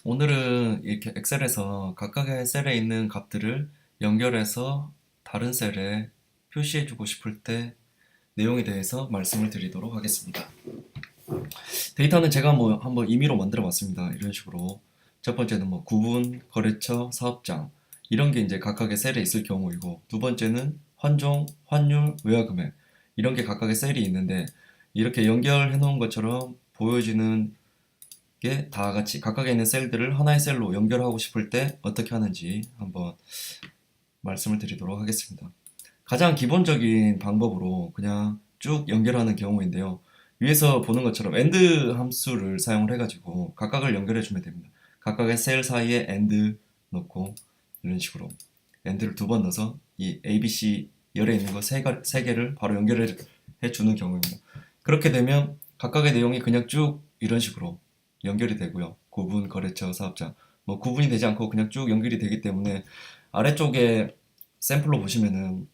오늘은 이렇게 엑셀에서 각각의 셀에 있는 값들을 연결해서 다른 셀에 표시해주고 싶을 때 내용에 대해서 말씀을 드리도록 하겠습니다. 데이터는 제가 한번 임의로 만들어 봤습니다. 이런 식으로. 첫 번째는 구분, 거래처, 사업장. 이런 게 이제 각각의 셀에 있을 경우이고, 두 번째는 환종, 환율, 외화금액. 이런 게 각각의 셀이 있는데, 이렇게 연결해 놓은 것처럼 보여지는 게 다 같이 각각에 있는 셀들을 하나의 셀로 연결하고 싶을 때 어떻게 하는지 한번 말씀을 드리도록 하겠습니다. 가장 기본적인 방법으로 그냥 쭉 연결하는 경우인데요. 위에서 보는 것처럼 AND 함수를 사용을 해가지고 각각을 연결해 주면 됩니다. 각각의 셀 사이에 AND 넣고 이런 식으로 AND를 두 번 넣어서 이 ABC 열에 있는 거 세 개를 바로 연결해 주는 경우입니다. 그렇게 되면 각각의 내용이 그냥 쭉 이런 식으로 연결이 되고요. 구분, 거래처, 사업자 구분이 되지 않고 그냥 쭉 연결이 되기 때문에 아래쪽에 샘플로 보시면은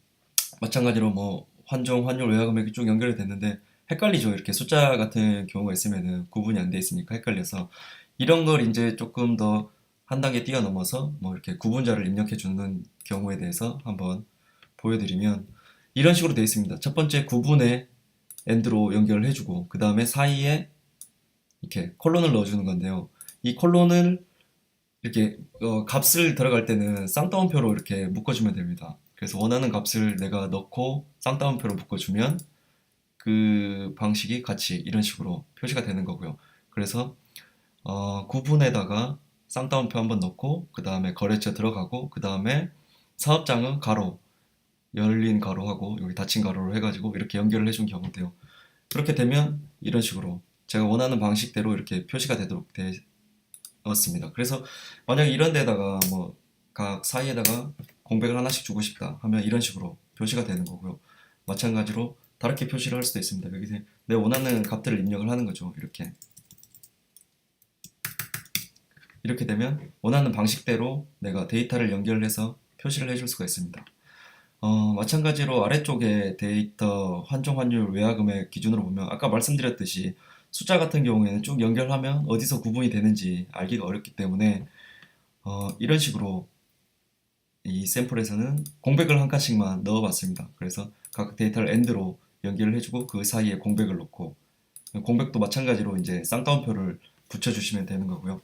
마찬가지로 환종, 환율, 외화금액이 쭉 연결이 됐는데 헷갈리죠. 이렇게 숫자 같은 경우가 있으면은 구분이 안 돼 있으니까 헷갈려서 이런 걸 이제 조금 더 한 단계 뛰어넘어서 이렇게 구분자를 입력해 주는 경우에 대해서 한번 보여드리면 이런 식으로 되어 있습니다. 첫 번째 구분에 AND로 연결을 해주고 그 다음에 사이에 이렇게 콜론을 넣어주는 건데요. 이 콜론을 이렇게 값을 들어갈 때는 쌍따옴표로 이렇게 묶어주면 됩니다. 그래서 원하는 값을 내가 넣고 쌍따옴표로 묶어주면 그 방식이 같이 이런 식으로 표시가 되는 거고요. 그래서 구분에다가 쌍따옴표 한번 넣고 그 다음에 거래처 들어가고 그 다음에 사업장은 가로 열린 가로하고 여기 닫힌 가로로 해가지고 이렇게 연결을 해준 경우인데요. 그렇게 되면 이런 식으로 제가 원하는 방식대로 이렇게 표시가 되도록 되었습니다. 그래서 만약에 이런 데다가 각 사이에다가 공백을 하나씩 주고 싶다 하면 이런 식으로 표시가 되는 거고요. 마찬가지로 다르게 표시를 할 수도 있습니다. 여기서 내 원하는 값들을 입력을 하는 거죠. 이렇게 되면 원하는 방식대로 내가 데이터를 연결해서 표시를 해줄 수가 있습니다. 마찬가지로 아래쪽에 데이터 환종 환율 외화금액 기준으로 보면 아까 말씀드렸듯이 숫자 같은 경우에는 쭉 연결하면 어디서 구분이 되는지 알기가 어렵기 때문에 이런 식으로 이 샘플에서는 공백을 한 칸씩만 넣어봤습니다. 그래서 각 데이터를 AND로 연결을 해주고 그 사이에 공백을 놓고 공백도 마찬가지로 이제 쌍따옴표를 붙여주시면 되는 거고요.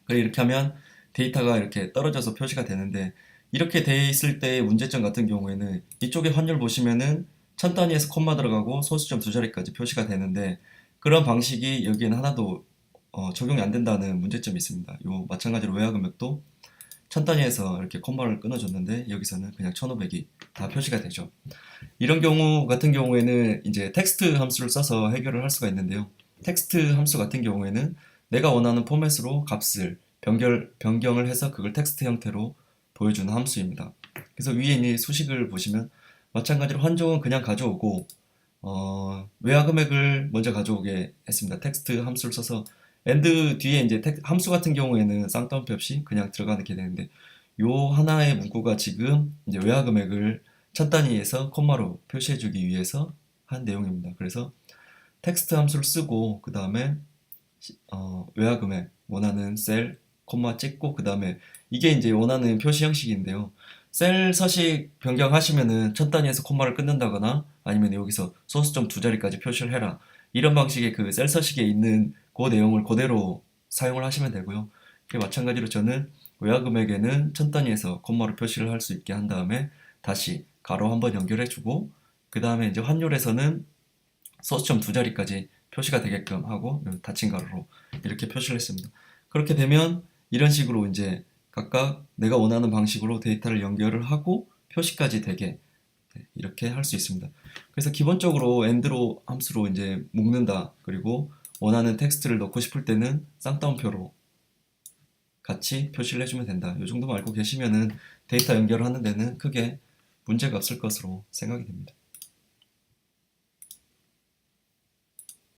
이렇게 하면 데이터가 이렇게 떨어져서 표시가 되는데 이렇게 돼 있을 때의 문제점 같은 경우에는 이쪽에 환율 보시면은 천 단위에서 콤마 들어가고 소수점 두 자리까지 표시가 되는데 그런 방식이 여기에는 하나도 적용이 안 된다는 문제점이 있습니다. 요 마찬가지로 외화금액도 천 단위에서 이렇게 콤마를 끊어줬는데 여기서는 그냥 1500이 다 표시가 되죠. 이런 경우 같은 경우에는 이제 텍스트 함수를 써서 해결을 할 수가 있는데요. 텍스트 함수 같은 경우에는 내가 원하는 포맷으로 값을 변경을 해서 그걸 텍스트 형태로 보여주는 함수입니다. 그래서 위에 있는 수식을 보시면 마찬가지로 환종은 그냥 가져오고 외화 금액을 먼저 가져오게 했습니다. 텍스트 함수를 써서 and 뒤에 이제 함수 같은 경우에는 쌍따옴표 없이 그냥 들어가게 되는데 요 하나의 문구가 지금 이제 외화 금액을 천 단위에서 콤마로 표시해주기 위해서 한 내용입니다. 그래서 텍스트 함수를 쓰고 그 다음에 외화 금액 원하는 셀 콤마 찍고 그 다음에 이게 이제 원하는 표시 형식인데요. 셀 서식 변경하시면은 천 단위에서 콤마를 끊는다거나 아니면 여기서 소수점 두 자리까지 표시를 해라. 이런 방식의 그 셀 서식에 있는 그 내용을 그대로 사용을 하시면 되고요. 마찬가지로 저는 외화 금액에는 천 단위에서 콤마로 표시를 할 수 있게 한 다음에 다시 가로 한번 연결해주고 그 다음에 이제 환율에서는 소수점 두 자리까지 표시가 되게끔 하고 닫힌 가로로 이렇게 표시를 했습니다. 그렇게 되면 이런 식으로 이제 각각 내가 원하는 방식으로 데이터를 연결을 하고 표시까지 되게 이렇게 할 수 있습니다. 그래서 기본적으로 AND로 함수로 이제 묶는다. 그리고 원하는 텍스트를 넣고 싶을 때는 쌍따옴표로 같이 표시를 해주면 된다. 이 정도만 알고 계시면은 데이터 연결을 하는 데는 크게 문제가 없을 것으로 생각이 됩니다.